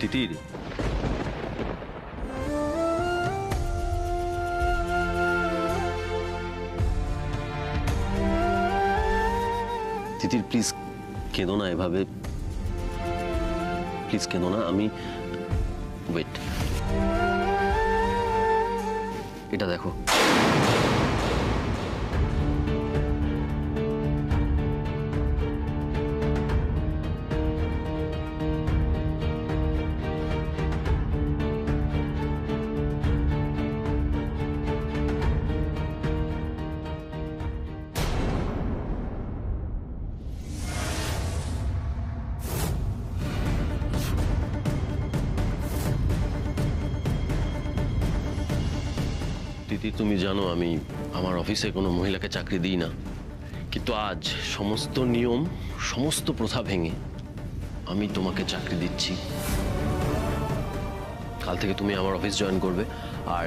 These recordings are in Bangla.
তিতির, তিতির প্লিজ কেঁদো না এভাবে, প্লিজ কেঁদো না। আমি ওয়েট, এটা দেখো। দিদি তুমি জানো আমি আমার অফিসে কোনো মহিলাকে চাকরি দিই না, কিন্তু আজ সমস্ত নিয়ম সমস্ত প্রথা ভেঙে আমি তোমাকে চাকরি দিচ্ছি। কাল থেকে তুমি আমার অফিস জয়েন করবে, আর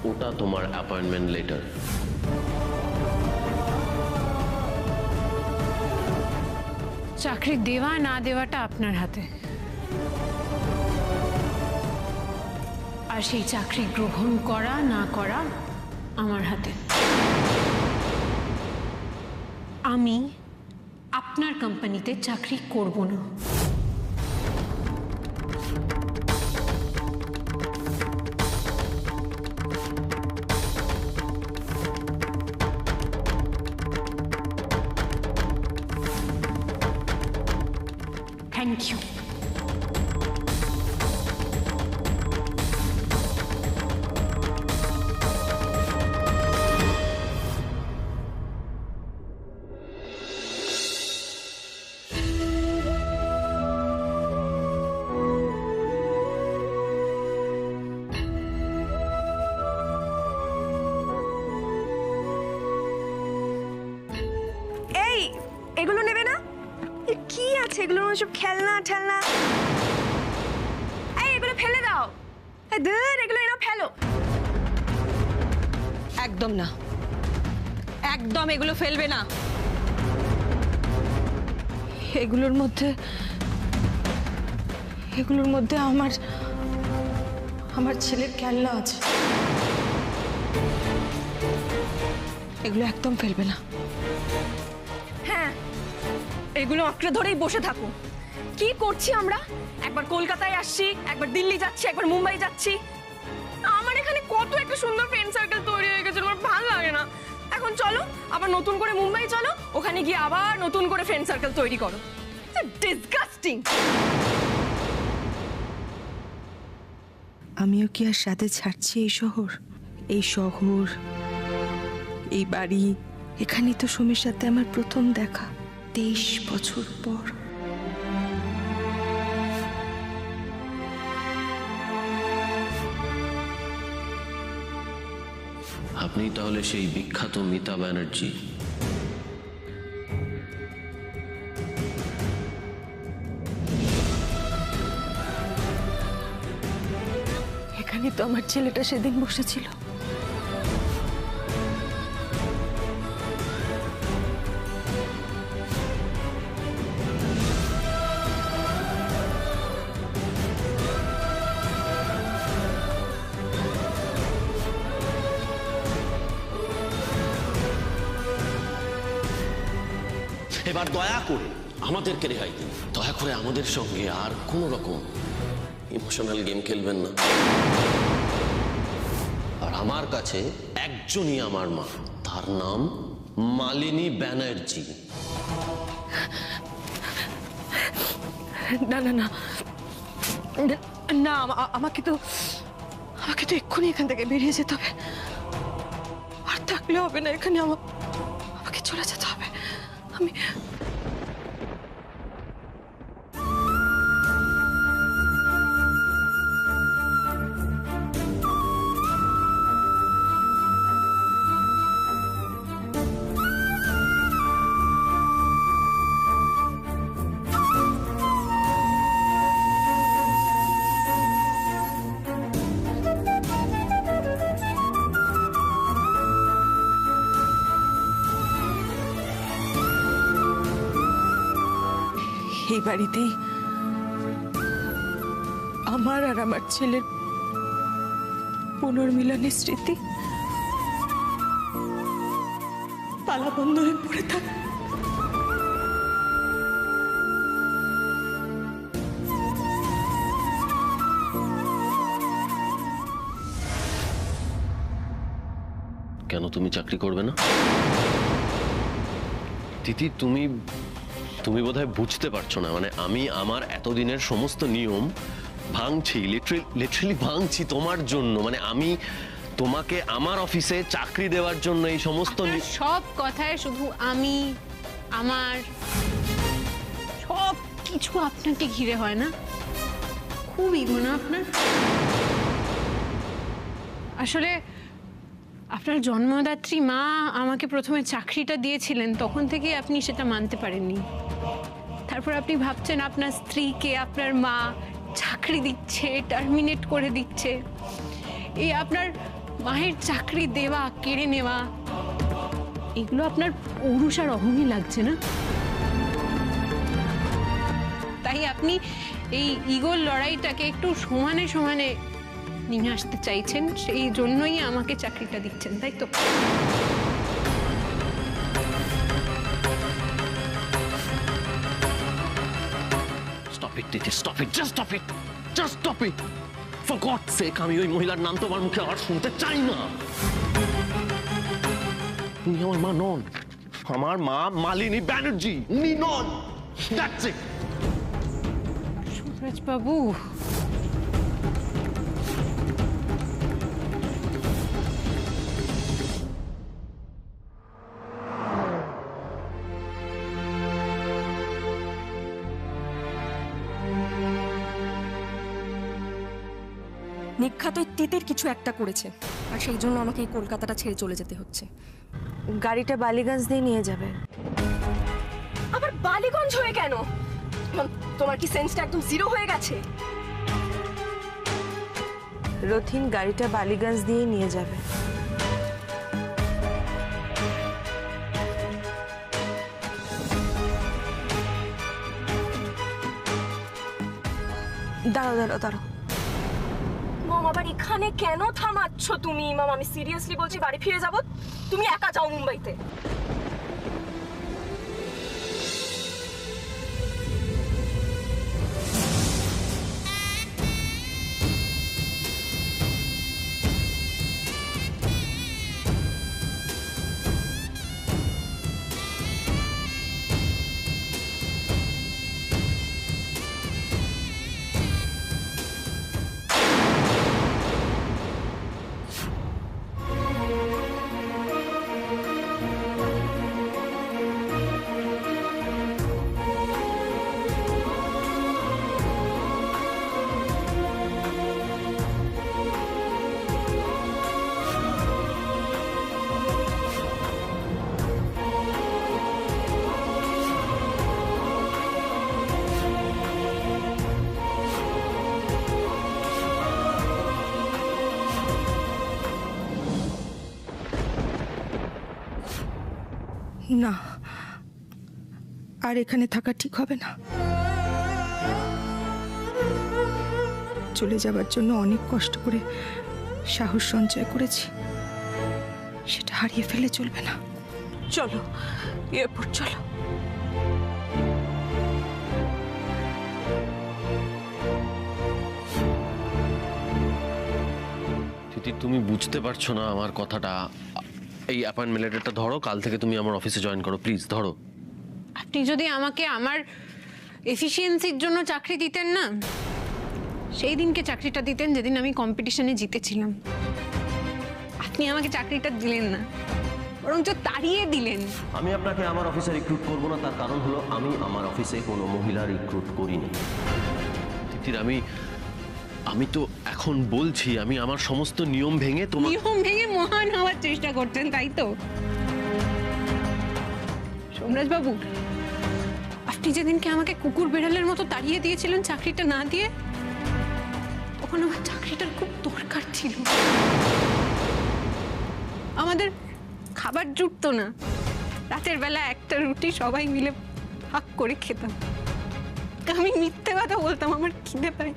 ওটা তোমার অ্যাপয়েন্টমেন্ট লেটার। চাকরি দেওয়া না দেওয়াটা আপনার হাতে, আর সেই চাকরি গ্রহণ করা না করা আমার হাতে। আমি আপনার কোম্পানিতে চাকরি করব না। Thank you. এগুলো নেবে না? কি আছে এগুলো? সব খেলনা ঠেলনা। এই এগুলো ফেলে দাও। ধুর, এগুলো এনে ফেলো। একদম না, একদম এগুলো ফেলবে না। এগুলোর মধ্যে আমার ছেলের খেলনা আছে। এগুলো একদম ফেলবে না। হ্যাঁ, এগুলো আঁকড়ে ধরেই বসে থাকো। কি করছি আমরা? একবার কলকাতায় আসছি, একবার দিল্লি যাচ্ছি, একবার মুম্বাই যাচ্ছি। আমার এখানে কত একটা সুন্দর ফ্রেন্ড সার্কেল তৈরি হয়ে গেছে, আমার ভালো লাগে না। এখন চলো আবার নতুন করে মুম্বাই চলো, ওখানে গিয়ে আবার নতুন করে ফ্রেন্ড সার্কেল তৈরি করো। ডিসগাস্টিং। আমিও কি আর সাথে ছাড়ছি এই শহর, এই বাড়ি? এখানেই তো সুমির সাথে আমার প্রথম দেখা, 23 বছর পর। আপনি তাহলে সেই বিখ্যাত মিতা ব্যানার্জি? এখানে তো আমার ছেলেটা সেদিন বসেছিল। এবার দয়া করে আমাদেরকে রেহাই দিন, দয়া করে আমাদের সঙ্গে আর কোনো রকম ইমোশনাল গেম খেলবেন না। আর আমার কাছে একজনই আমার মা, তার নাম মালিনী ব্যানার্জি। না না না না, আমাকে তো এক্ষুনি এখান থেকে বেরিয়ে যেতে হবে। আর থাকলে হবে না এখানে, আমাকে চলে যেতে হবে। আমি এই বাড়িতেই আমার আর আমার ছেলের পুনর্মিলনের স্মৃতি তালাবন্ধ হয়ে পড়ে থাকে। কেন তুমি চাকরি করবে না? তিথি, তুমি তুমি বোধহয় বুঝতে পারছো না। মানে আমি আমার এতদিনের সমস্ত নিয়ম ভাঙছি, লিটারালি ভাঙছি তোমার জন্য। মানে আমি তোমাকে আমার অফিসে চাকরি দেওয়ার জন্য এই সমস্ত আপনার সব কথায় শুধু আমি, আমার, সব কিছু আপনাকে ঘিরে হয় না? খুব ইগো না আপনার? আসলে আপনার জন্মদাত্রী মা আমাকে প্রথমে চাকরিটা দিয়েছিলেন, তখন থেকে আপনি সেটা মানতে পারেননি। তারপর আপনি ভাবছেন আপনার স্ত্রীকে আপনার মা চাকরি দিচ্ছে, টার্মিনেট করে দিচ্ছে। এই আপনার মায়ের চাকরি দেওয়া, কেড়ে নেওয়া, এগুলো আপনার পৌরুষ আর অহংই লাগছে না? তাই আপনি এই ইগোর লড়াইটাকে একটু সমানে সমানে নিয়ে আসতে চাইছেন, সেই জন্যই আমাকে চাকরিটা দিচ্ছেন, তাই তো? Stop it, Titi, stop it, just stop it, just stop it. For God's sake, আমি ওই মহিলার নাম তোমার মুখে আর শুনতে চাই না। উনি আমার মা নন, আমার মা মালিনী ব্যানার্জি, উনি নন। That's it. সুরজ বাবু, নিখ্যাত তিতির কিছু একটা করেছে, আর সেই জন্য আমাকে এই কলকাতাটা ছেড়ে চলে যেতে হচ্ছে। গাড়িটা বালিগঞ্জ দিয়ে নিয়ে যাবে। আবার বালিগঞ্জ হয়ে কেন? তোমার কি সেন্সটা একদম জিরো হয়ে গেছে? রথিন গাড়িটা বালিগঞ্জ দিয়ে নিয়ে যাবে। দাঁড়াও দাঁড়াও দাঁড়াও, মম আবার এখানে কেন থামাচ্ছ তুমি? মাম, আমি সিরিয়াসলি বলছি, বাড়ি ফিরে যাব। তুমি একা যাও মুম্বাইতে। না, আর এখানে থাকা ঠিক হবে না। চলে যাবার জন্য অনেক কষ্ট করে সাহস সঞ্চয় করেছি, সেটা হারিয়ে ফেলে চলবে না। চলো এয়ারপোর্ট চলো। তিথি, তুমি বুঝতে পারছো না আমার কথাটা। এই অ্যাপয়েন্টমেন্ট লেটারটা ধরো, কাল থেকে তুমি আমার অফিসে জয়েন করো, প্লিজ ধরো। আপনি যদি আমাকে আমার এফিসিয়েন্সির জন্য চাকরি দিতেন না, সেই দিনকে চাকরিটা দিতেন যেদিন আমি কম্পিটিশনে জিতেছিলাম। আপনি আমাকে চাকরিটা দিলেন না, বরঞ্চ তাড়িয়ে দিলেন। আমি আপনাকে আমার অফিসে রিক্রুট করবো না, তার কারণ হলো আমি আমার অফিসে কোনো মহিলা রিক্রুট করিনি। তিতির, আমি তো এখন বলছি, আমি আমার সমস্ত নিয়ম ভেঙে নিয়ম ভেঙে মহান হওয়ার চেষ্টা করছেন, তাই তো? সোমরাজ বাবু, আপনি যেদিনকে আমাকে কুকুর বেড়ালের মতো তাড়িয়ে দিয়েছিলেন চাকরিটা না দিয়ে, তখন আমার চাকরিটার খুব দরকার ছিল। আমাদের খাবার জুটতো না, রাতের বেলা একটা রুটি সবাই মিলে ভাগ করে খেতাম। আমি মিথ্যে কথা বলতাম আমার খিদে পায়,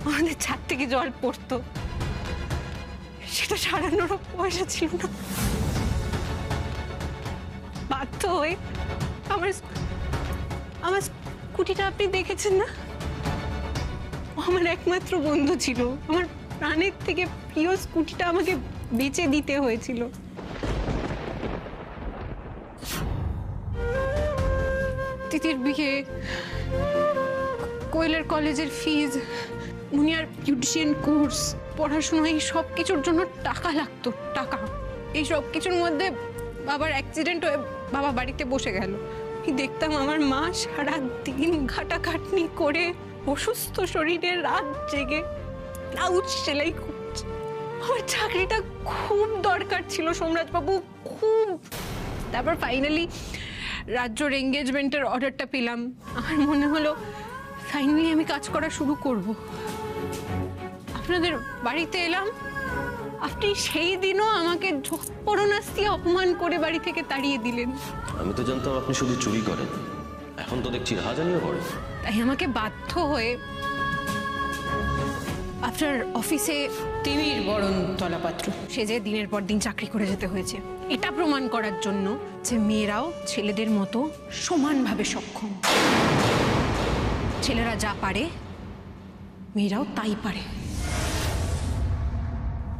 আমাদের ছাদ থেকে জল পড়তো, সেটা সারানোরও পয়সা ছিল না। বাধ্য হয়ে আমার আমার স্কুটিটা আপনি দেখেছেন না, ও আমার একমাত্র বন্ধু ছিল। আমার প্রাণের থেকে প্রিয় স্কুটিটা আমাকে বেচে দিতে হয়েছিল। তিতির বিয়ে, কোয়েলের কলেজের ফিজ, মুনিয়ার বিউটিশিয়ান কোর্স, পড়াশোনা, এই সব কিছুর জন্য টাকা লাগতো, টাকা। এই সব কিছুর মধ্যে বাবার অ্যাক্সিডেন্ট হয়ে বাবা বাড়িতে বসে গেল। আমি দেখতাম আমার মা সারা দিন খাটাখাটনি করে অসুস্থ শরীরে রাত জেগে ব্লাউজ সেলাই করছে। আমার চাকরিটা খুব দরকার ছিল সোমরাজবাবু, খুব। তারপর ফাইনালি রাজ্যর এঙ্গেজমেন্টের অর্ডারটা পেলাম। আমার মনে হলো ফাইনালি আমি কাজ করা শুরু করব। আপনাদের বাড়িতে এলাম, আপনি সেই দিনও আমাকে পরনাস্তি অপমান করে বাড়ি থেকে তাড়িয়ে দিলেন। আমি তো জানতাম আপনি শুধু চুরি করেন, এখন তো দেখছি রাহাজানিও করেন। তাই আমাকে বাধ্য হয়ে আপনার অফিসে তিমির বরণ তলাপাত্র সেজে দিনের পর দিন চাকরি করে যেতে হয়েছে, এটা প্রমাণ করার জন্য যে মেয়েরাও ছেলেদের মতো সমানভাবে সক্ষম। ছেলেরা যা পারে মেয়েরাও তাই পারে,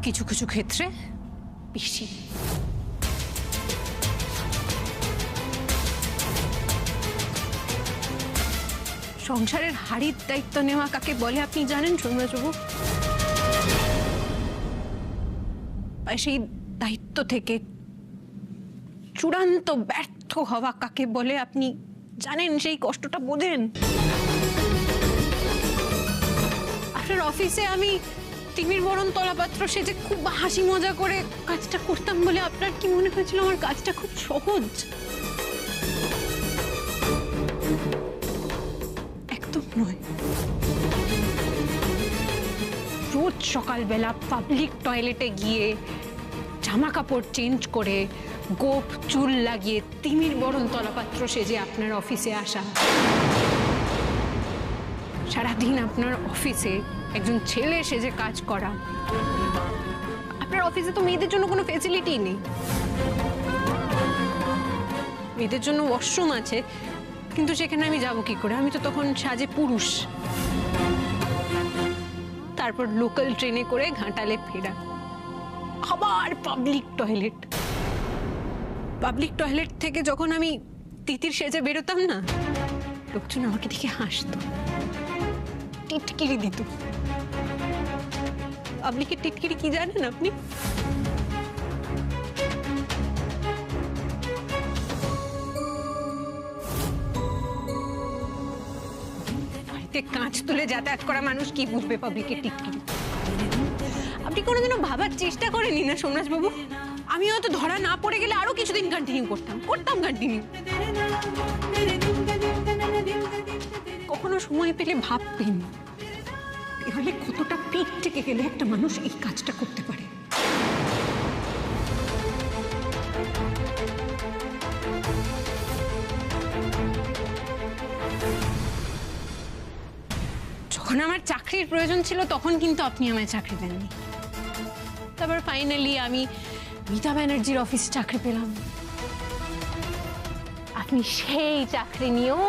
কিছু কিছু ক্ষেত্রে বেশি। সংসারের হাড়ির দায়িত্ব নেওয়া কাকে বলে আপনি জানেন সোমরাজবাবু? আর সেই দায়িত্ব থেকে চূড়ান্ত ব্যর্থ হওয়া কাকে বলে আপনি জানেন? সেই কষ্টটা বোঝেন? আপনার অফিসে আমি তিমির বরণ তলাপাত্র সেজে খুব হাসি মজা করে কাজটা করতাম বলে আপনার কি মনে হয়েছিল আমার কাজটা খুব সহজ? একদম নয়। রোজ সকালবেলা পাবলিক টয়লেটে গিয়ে জামা কাপড় চেঞ্জ করে গোপ চুল লাগিয়ে তিমির বরণ তলাপাত্র সেজে আপনার অফিসে আসা, সারাদিন আপনার অফিসে একজন ছেলে সেজে কাজ করা। আপনার অফিসে তো মেয়েদের জন্য কোনো ফেসিলিটি নেই। মেয়েদের জন্য ওয়াশরুম আছে, কিন্তু সেখানে আমি যাব কি করে? আমি তো তখন সাজে পুরুষ। তারপর লোকাল ট্রেনে করে ঘাটালে ফেরা, আবার পাবলিক টয়লেট। পাবলিক টয়লেট থেকে যখন আমি তিতির সেজে বেরোতাম না, লোকজন আমাকে দেখে হাসতো, টিটকিরি দিত। পাবলিকের টিটকিরি কি জানেন আপনি? বাড়িতে কাঁচ তুলে যাতায়াত করা মানুষ কি বুঝবে পাবলিকের টিটকিরি? আপনি কোনোদিনও ভাবার চেষ্টা করেনি না সোমরাজবাবু? আমি হয়তো ধরা না পড়ে গেলে আরো কিছুদিন কন্টিনিউ করতাম কন্টিনিউ। কখনো সময় পেলে ভাববেন এভাবে কতটা পিঠ থেকে গেলে একটা মানুষ এই কাজটা করতে পারে। যখন আমার চাকরির প্রয়োজন ছিল তখন কিন্তু আপনি আমায় চাকরি দেননি। তারপর ফাইনালি আমি মিতা ব্যানার্জির অফিসে চাকরি পেলাম। আপনি সেই চাকরি নিয়েও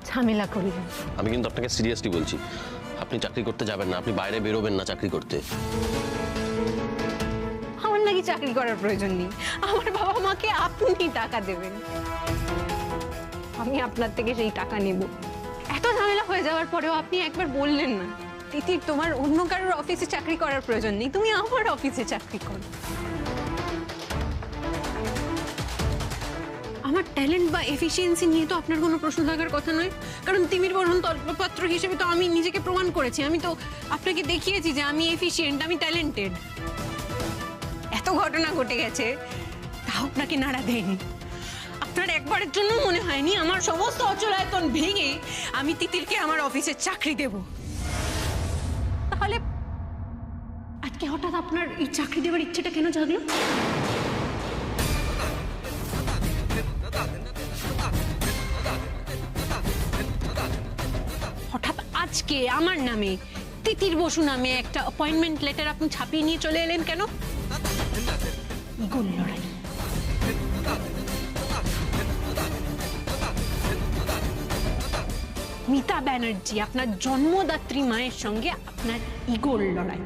ঝামেলা করলেন। আমি কিন্তু আপনাকে সিরিয়াসলি বলছি, আপনি চাকরি করতে যাবেন না, আপনি বাইরে বেরোবেন না চাকরি করতে। আমার নাকি চাকরি করার প্রয়োজন নেই? আমার বাবা মাকে আপনি টাকা দেবেন, আমি আপনার থেকে সেই টাকা নেব। এত ঝামেলা হয়ে যাওয়ার পরেও আপনি একবার বললেন না, তিতির তোমার অন্য কারোর অফিসে চাকরি করার প্রয়োজন নেই, তুমি আমার অফিসে চাকরি করো। আমার ট্যালেন্ট বা এফিসিয়েন্সি নিয়ে তো আপনার কোনো প্রশ্ন থাকার কথা নয়, কারণ তিমির বরণ তলপাত্র হিসেবে তো আমি নিজেকে প্রমাণ করেছি। আমি তো আপনাকে দেখিয়েছি যে আমি এফিসিয়েন্ট, আমি ট্যালেন্টেড। এত ঘটনা ঘটে গেছে তাও আপনাকে নাড়া দেয়নি। আপনার একবারের জন্য মনে হয়নি আমার সমস্ত অচলায়তন ভেঙে আমি তিতিরকে আমার অফিসে চাকরি দেব? তাহলে আজকে হঠাৎ আপনার এই চাকরি দেওয়ার ইচ্ছেটা কেন জাগলো? হঠাৎ আজকে আমার নামে তিতির বসু নামে একটা অ্যাপয়েন্টমেন্ট লেটার আপনি ছাপিয়ে নিয়ে চলে এলেন কেন? ইগোর লড়াই। মিতা ব্যানার্জি, আপনার জন্মদাত্রী মায়ের সঙ্গে আপনার ইগোর লড়াই।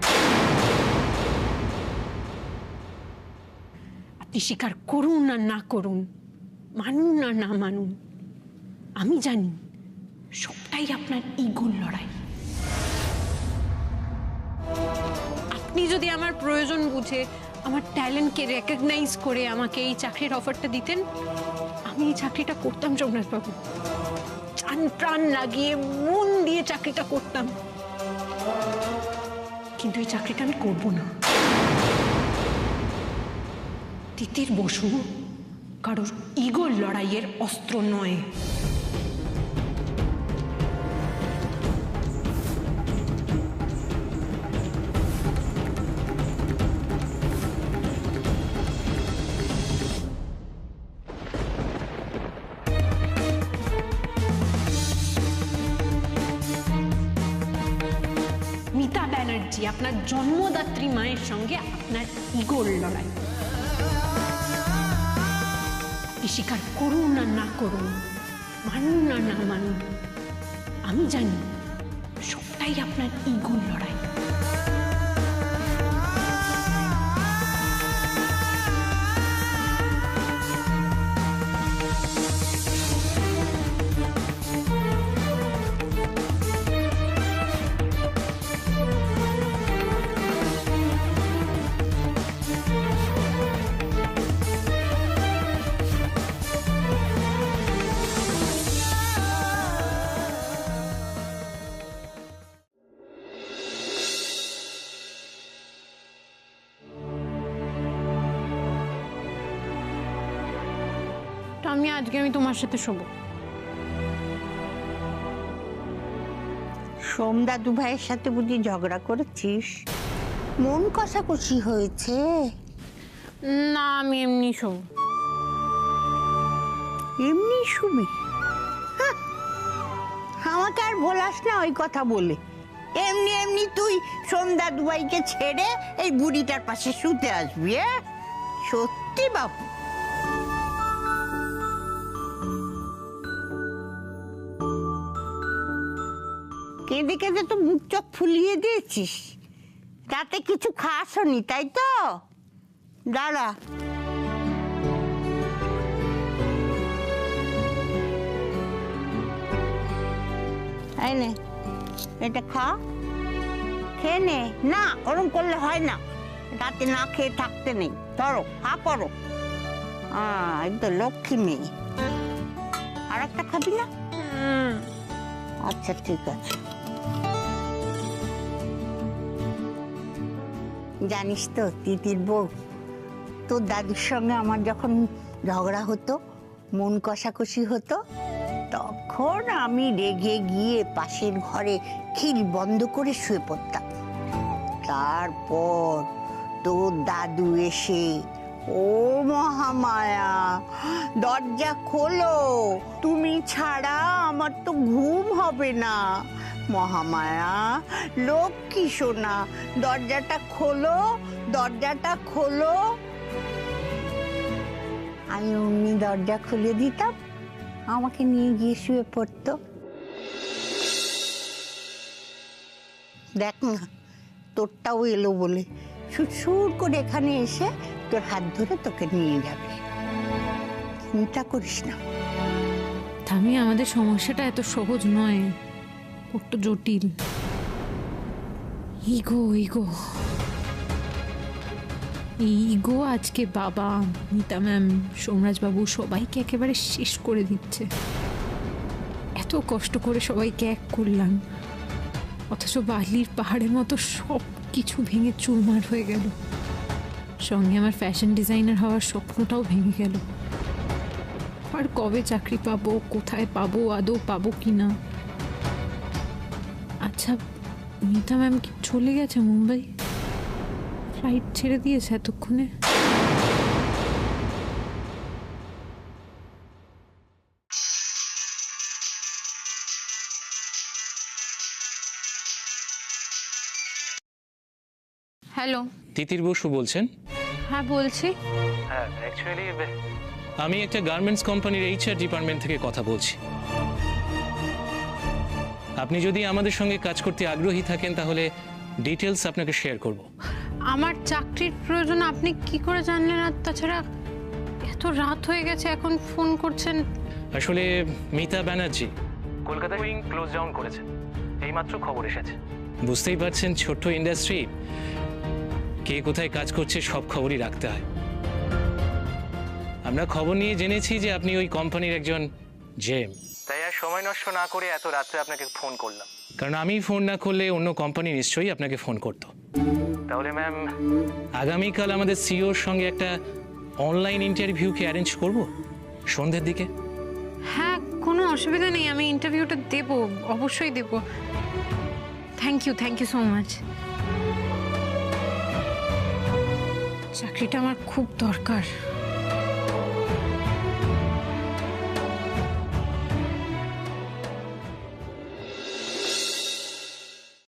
আপনি স্বীকার করুন আর না করুন, মানুন আর না মানুন, আমি জানি সবটাই আপনার ইগোর লড়াই। আপনি যদি আমার প্রয়োজন বুঝে আমার ট্যালেন্টকে রেকগনাইজ করে আমাকে এই চাকরির অফারটা দিতেন, আমি এই চাকরিটা করতাম সোমনাথ বাবু, প্রাণ প্রাণ লাগিয়ে মন দিয়ে চাকরিটা করতাম। কিন্তু এই চাকরিটা আমি করব না। তিতির বসু কারোর ইগোর লড়াইয়ের অস্ত্র নয়। মিতা ব্যানার্জি, আপনার জন্মদাত্রী মায়ের সঙ্গে আপনার ইগোর লড়াই। স্বীকার করুন আর না করুন, মানুন আর না মানুন, আমি জানি সবটাই আপনার ইগোর লড়াই। আমি তোমার সাথে শোবো। সোমদাদু ভাইয়ের সাথে বুঝি ঝগড়া করেছিস? মন কষাকষি হয়েছে? না, আমি এমনি শোবো। এমনি শুবি? আমাকে আর বলাস না ওই কথা বলে। এমনি এমনি তুই সোমদাদু ভাইকে ছেড়ে এই বুড়িটার পাশে শুতে আসবি? সত্যি বাবু? কেঁদে কেঁদে তো মুখ চোখ ফুলিয়ে দিয়েছিস, তাতে কিছু খাসনি, তাই তো? দাঁড়া, এই নে, এটা খা, খেয়ে নে। না, ওরম করলে হয় না, রাতে না খেয়ে থাকতে নেই। ধরো, হা করো। এই তো লক্ষ্মী মেয়ে। আর একটা খাবি না? আচ্ছা, ঠিক আছে। জানিস তো তিতির বউ, তোর দাদুর সঙ্গে আমার যখন ঝগড়া হতো, মন কষাকষি হতো, তখন আমি রেগে গিয়ে পাশের ঘরে খিল বন্ধ করে শুয়ে পড়তাম। তারপর তোর দাদু এসে, ও মহামায়া দরজা খোলো, তুমি ছাড়া আমার তো ঘুম হবে না, মহামায়া লক্ষ্মী সোনা দরজাটা খোলো, দরজাটা খোলো। আমি অমনি দরজা খুলে দিতাম, আমাকে নিয়ে গিয়ে শুয়ে পড়তো। দেখ না, তোরটাও এলো বলে সুর করে এখানে এসে তোর হাত ধরে তোকে নিয়ে যাবে। চিন্তা করিস না। আমি, আমাদের সমস্যাটা এত সহজ নয়, কত জটিল। ইগো ইগো ইগো আজকে বাবা, মিতা ম্যাম, সোমরাজবাবু সবাইকে একেবারে শেষ করে দিচ্ছে। এত কষ্ট করে সবাইকে এক করলাম, অথচ বালির পাহাড়ের মতো সব কিছু ভেঙে চুরমার হয়ে গেল। সঙ্গে আমার ফ্যাশন ডিজাইনার হওয়ার স্বপ্নটাও ভেঙে গেল। আর কবে চাকরি পাবো, কোথায় পাবো, আদৌ পাবো কিনা। আচ্ছা, মিতা ম্যাম কি চলে গেছে মুম্বাই? ফ্লাইট ছেড়ে দিয়েছে এতক্ষণে? হ্যালো, তিতির বসু বলছেন? হ্যাঁ বলছি। হ্যাঁ, অ্যাকচুয়ালি আমি একটা গার্মেন্টস কোম্পানির এইচআর ডিপার্টমেন্ট থেকে কথা বলছি। আপনি যদি আমাদের সঙ্গে কাজ করতে আগ্রহী থাকেন তাহলে ডিটেলস আপনাকে শেয়ার করব। আমার চাকরির প্রয়োজন আপনি কি করে জানলেন? আর তাছাড়া এত রাত হয়ে গেছে, এখন ফোন করছেন। আসলে Mita Banerjee Kolkata wing close down করেছে, এইমাত্র খবর এসেছে। বুঝতেই পারছেন, ছোট্ট ইন্ডাস্ট্রি, কে কোথায় কাজ করছে সব খবরই রাখতে হয়। আমরা খবর নিয়ে জেনেছি যে আপনি ওই কোম্পানির একজন জেম, তাই আর সময় নষ্ট না করে এত রাত্রে আপনাকে ফোন করলাম। কারণ আমি ফোন না করলে অন্য কোম্পানি নিশ্চয়ই আপনাকে ফোন করতো। তাহলে ম্যাম, আগামীকাল আমাদের সিইওর সঙ্গে একটা অনলাইন ইন্টারভিউ কি অ্যারেঞ্জ করব সন্ধ্যের দিকে? হ্যাঁ, কোনো অসুবিধা নেই, আমি ইন্টারভিউটা দেব, অবশ্যই দেব। Thank you so much. চাকরিটা আমার খুব দরকার।